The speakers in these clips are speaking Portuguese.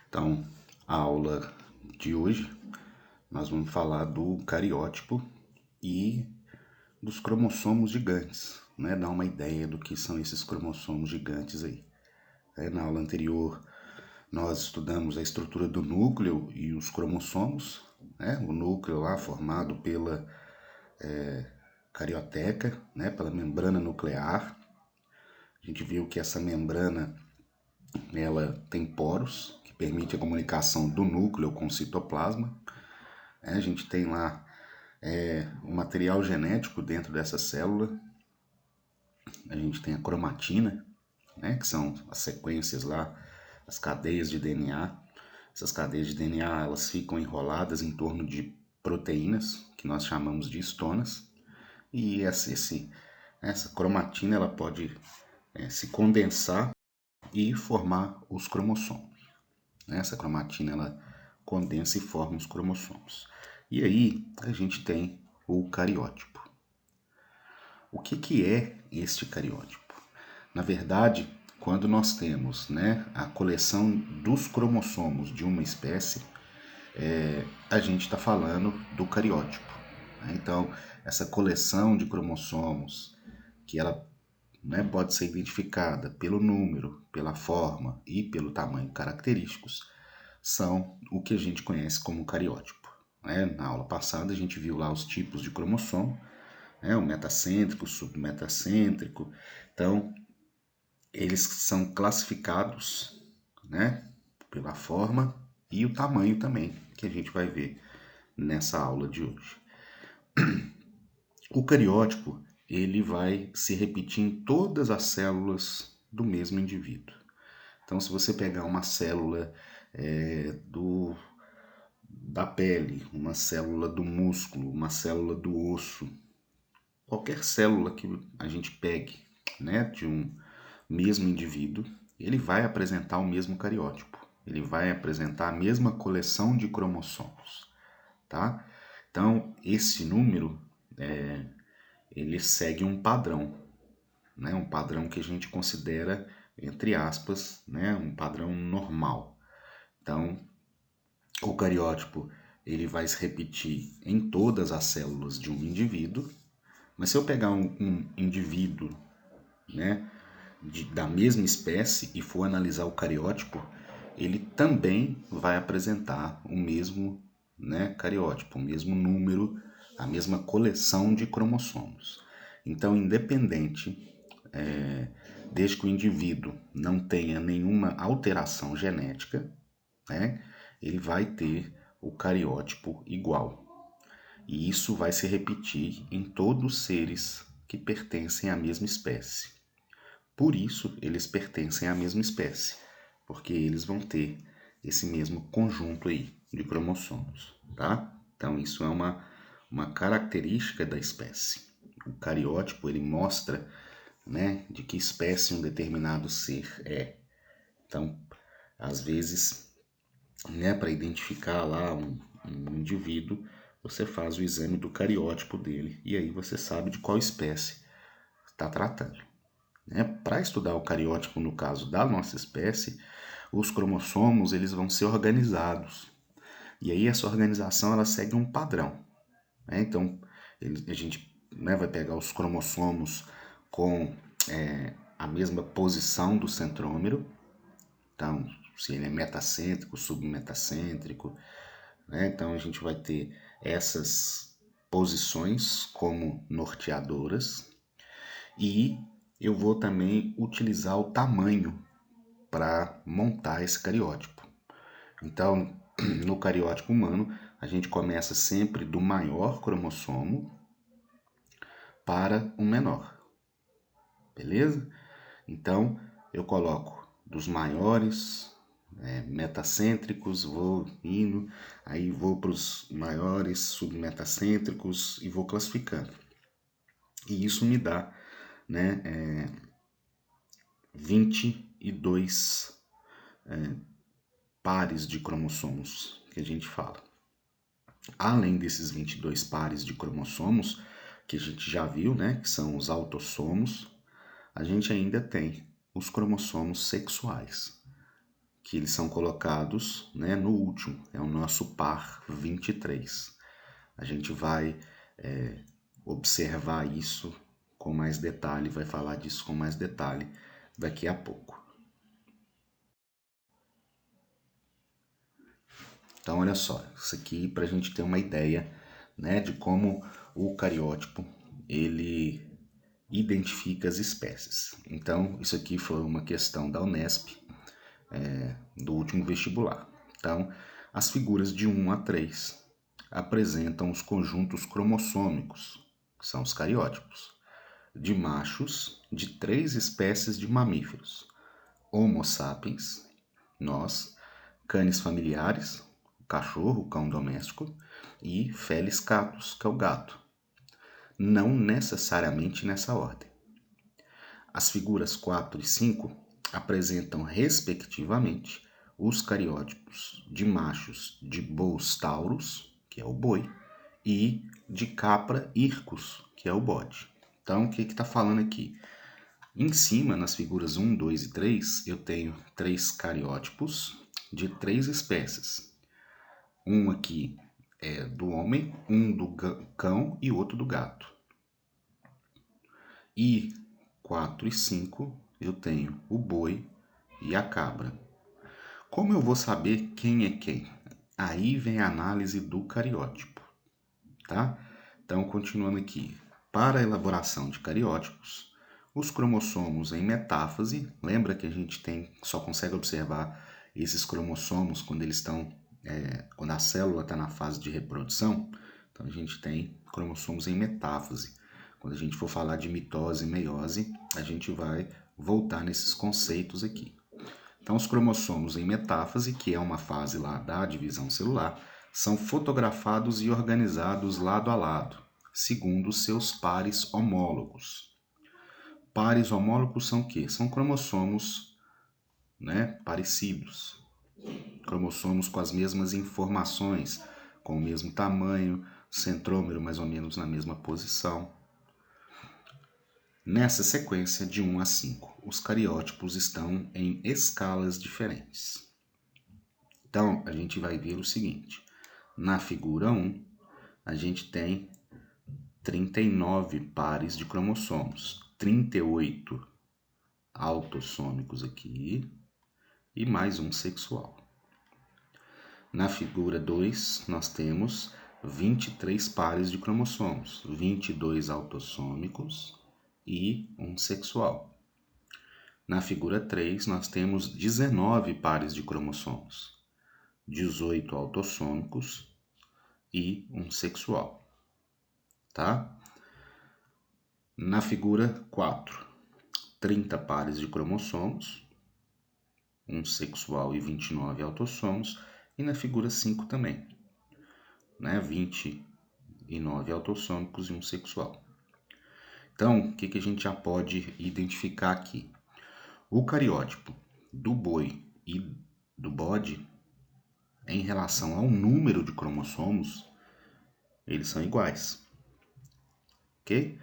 Então, a aula de hoje nós vamos falar do cariótipo e dos cromossomos gigantes, né? Dar uma ideia do que são esses cromossomos gigantes aí. Na aula anterior nós estudamos a estrutura do núcleo e os cromossomos, né? O núcleo lá formado pela carioteca, né? Pela membrana nuclear. A gente viu que essa membrana ela tem poros que permite a comunicação do núcleo com o citoplasma. A gente tem lá o material genético dentro dessa célula. A gente tem a cromatina, né, que são as sequências lá, as cadeias de DNA. Essas cadeias de DNA elas ficam enroladas em torno de proteínas, que nós chamamos de histonas. E essa cromatina ela pode se condensar e formar os cromossomos. Essa cromatina ela condensa e forma os cromossomos. E aí a gente tem o cariótipo. O que é este cariótipo? Na verdade, quando nós temos, né, a coleção dos cromossomos de uma espécie, a gente está falando do cariótipo. Então, essa coleção de cromossomos, que ela, né, pode ser identificada pelo número, pela forma e pelo tamanho característicos, são o que a gente conhece como cariótipo. Na aula passada a gente viu lá os tipos de cromossomo, o metacêntrico, o submetacêntrico. Então, eles são classificados, né, pela forma e o tamanho também, que a gente vai ver nessa aula de hoje. O cariótipo, ele vai se repetir em todas as células do mesmo indivíduo. Então, se você pegar uma célula da pele, uma célula do músculo, uma célula do osso, qualquer célula que a gente pegue, né, de um mesmo indivíduo, ele vai apresentar o mesmo cariótipo. Ele vai apresentar a mesma coleção de cromossomos, tá? Então, esse número, ele segue um padrão, né? Um padrão que a gente considera, entre aspas, né, um padrão normal. Então, o cariótipo ele vai se repetir em todas as células de um indivíduo, mas se eu pegar um indivíduo, né, da mesma espécie e for analisar o cariótipo, ele também vai apresentar o mesmo, né, cariótipo, o mesmo número, a mesma coleção de cromossomos. Então, independente, desde que o indivíduo não tenha nenhuma alteração genética, né, ele vai ter o cariótipo igual. E isso vai se repetir em todos os seres que pertencem à mesma espécie. Por isso, eles pertencem à mesma espécie, porque eles vão ter esse mesmo conjunto aí de cromossomos, tá? Então, isso é uma característica da espécie. O cariótipo, ele mostra, né, de que espécie um determinado ser é. Então, às vezes, né, para identificar lá um indivíduo, você faz o exame do cariótipo dele e aí você sabe de qual espécie está tratando. Para estudar o cariótipo no caso da nossa espécie, os cromossomos eles vão ser organizados. E aí essa organização ela segue um padrão. Então a gente, né, vai pegar os cromossomos com a mesma posição do centrômero. Então, se ele é metacêntrico, submetacêntrico, né? Então a gente vai ter essas posições como norteadoras e eu vou também utilizar o tamanho para montar esse cariótipo. Então, no cariótipo humano, a gente começa sempre do maior cromossomo para o menor. Beleza? Então, eu coloco dos maiores metacêntricos, vou indo, aí vou para os maiores submetacêntricos e vou classificando. E isso me dá, né, 22 pares de cromossomos que a gente fala. Além desses 22 pares de cromossomos, que a gente já viu, né, que são os autossomos, a gente ainda tem os cromossomos sexuais, que eles são colocados, né, no último, é o nosso par 23. A gente vai observar isso com mais detalhe, vai falar disso com mais detalhe daqui a pouco. Então, olha só, isso aqui para a gente ter uma ideia, né, de como o cariótipo ele identifica as espécies. Então, isso aqui foi uma questão da Unesp, do último vestibular. Então, as figuras de 1 a 3 apresentam os conjuntos cromossômicos, que são os cariótipos, de machos de 3 espécies de mamíferos: Homo sapiens, nós, canis familiares, o cachorro, o cão doméstico, e Felis catus, que é o gato. Não necessariamente nessa ordem. As figuras 4 e 5 apresentam, respectivamente, os cariótipos de machos de Bos taurus, que é o boi, e de Capra hircus, que é o bode. Então, o que está falando aqui? Em cima, nas figuras 1, 2 e 3, eu tenho 3 cariótipos de 3 espécies. Um aqui é do homem, um do cão e outro do gato. E 4 e 5 eu tenho o boi e a cabra. Como eu vou saber quem é quem? Aí vem a análise do cariótipo, tá? Então, continuando aqui. Para a elaboração de cariótipos, os cromossomos em metáfase, lembra que a gente só consegue observar esses cromossomos quando eles estão, quando a célula está na fase de reprodução? Então, a gente tem cromossomos em metáfase. Quando a gente for falar de mitose e meiose, a gente vai voltar nesses conceitos aqui. Então, os cromossomos em metáfase, que é uma fase lá da divisão celular, são fotografados e organizados lado a lado, segundo seus pares homólogos. Pares homólogos são o quê? São cromossomos, né, parecidos. Cromossomos com as mesmas informações, com o mesmo tamanho, centrômero mais ou menos na mesma posição. Nessa sequência de 1 a 5, os cariótipos estão em escalas diferentes. Então, a gente vai ver o seguinte. Na figura 1, a gente tem 39 pares de cromossomos, 38 autossômicos aqui e mais um sexual. Na figura 2, nós temos 23 pares de cromossomos, 22 autossômicos e um sexual. Na figura 3, nós temos 19 pares de cromossomos, 18 autossômicos e um sexual, tá? Na figura 4, 30 pares de cromossomos, um sexual e 29 autossômicos, e na figura 5 também, né? 29 autossômicos e um sexual. Então, o que a gente já pode identificar aqui? O cariótipo do boi e do bode, em relação ao número de cromossomos, eles são iguais, ok?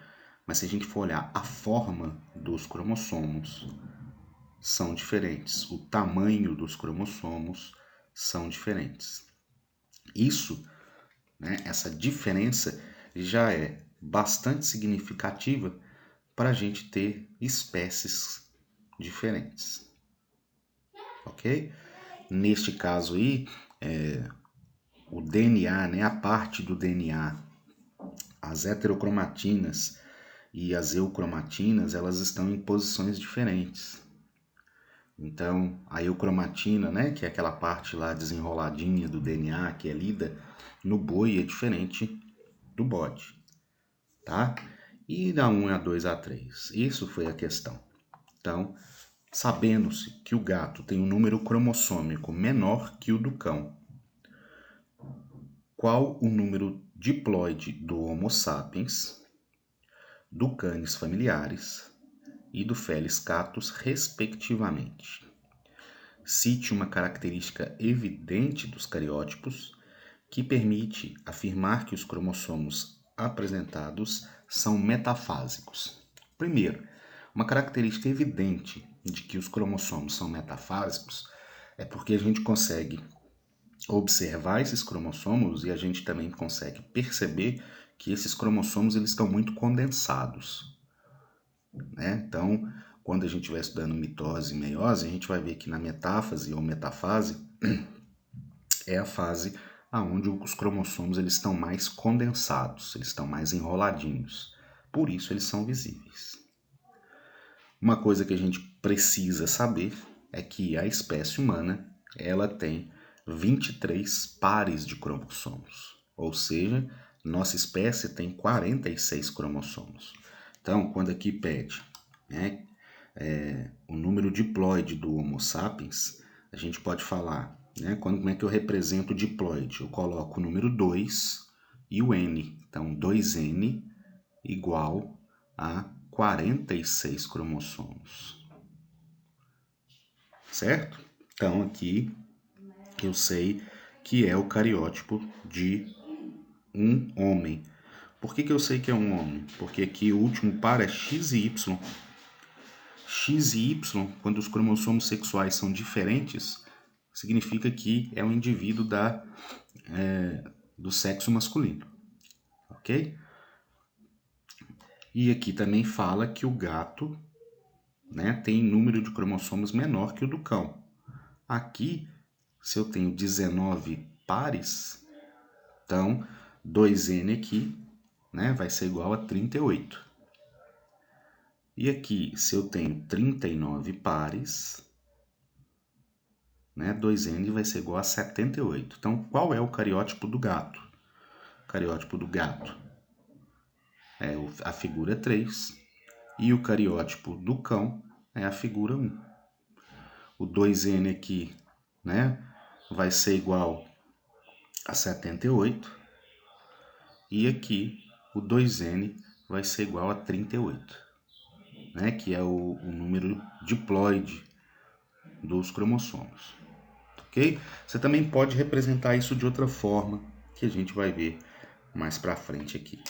Mas se a gente for olhar a forma dos cromossomos, são diferentes. O tamanho dos cromossomos são diferentes. Isso, né, essa diferença já é bastante significativa para a gente ter espécies diferentes, ok? Neste caso aí, o DNA, né, a parte do DNA, as heterocromatinas e as eucromatinas, elas estão em posições diferentes. Então, a eucromatina, né, que é aquela parte lá desenroladinha do DNA que é lida no boi, é diferente do bode, tá? E da 1 a 2 a 3. Isso foi a questão. Então, sabendo-se que o gato tem um número cromossômico menor que o do cão, qual o número diploide do Homo sapiens, do Canis familiaris e do Felis catus, respectivamente? Cite uma característica evidente dos cariótipos que permite afirmar que os cromossomos apresentados são metafásicos. Primeiro, uma característica evidente de que os cromossomos são metafásicos É porque a gente consegue observar esses cromossomos e a gente também consegue perceber que esses cromossomos eles estão muito condensados, né? Então, quando a gente vai estudando mitose e meiose, a gente vai ver que na metáfase ou metafase é a fase aonde os cromossomos eles estão mais condensados, eles estão mais enroladinhos. Por isso eles são visíveis. Uma coisa que a gente precisa saber é que a espécie humana, ela tem 23 pares de cromossomos, ou seja, nossa espécie tem 46 cromossomos. Então, quando aqui pede, né, o número diploide do Homo sapiens, a gente pode falar, né, como é que eu represento o diploide? Eu coloco o número 2 e o N. Então, 2N igual a 46 cromossomos. Certo? Então, aqui eu sei que é o cariótipo de um homem. Por que eu sei que é um homem? Porque aqui o último par é X e Y. X e Y, quando os cromossomos sexuais são diferentes, significa que é um indivíduo do sexo masculino. Ok? E aqui também fala que o gato, né, tem número de cromossomos menor que o do cão. Aqui, se eu tenho 19 pares, então 2N aqui, né, vai ser igual a 38. E aqui, se eu tenho 39 pares, né, 2N vai ser igual a 78. Então, qual é o cariótipo do gato? O cariótipo do gato é a figura 3 e o cariótipo do cão é a figura 1. O 2N aqui, né, vai ser igual a 78 e aqui o 2N vai ser igual a 38, né, que é o número diploide dos cromossomos. Ok? Você também pode representar isso de outra forma, que a gente vai ver mais pra frente aqui.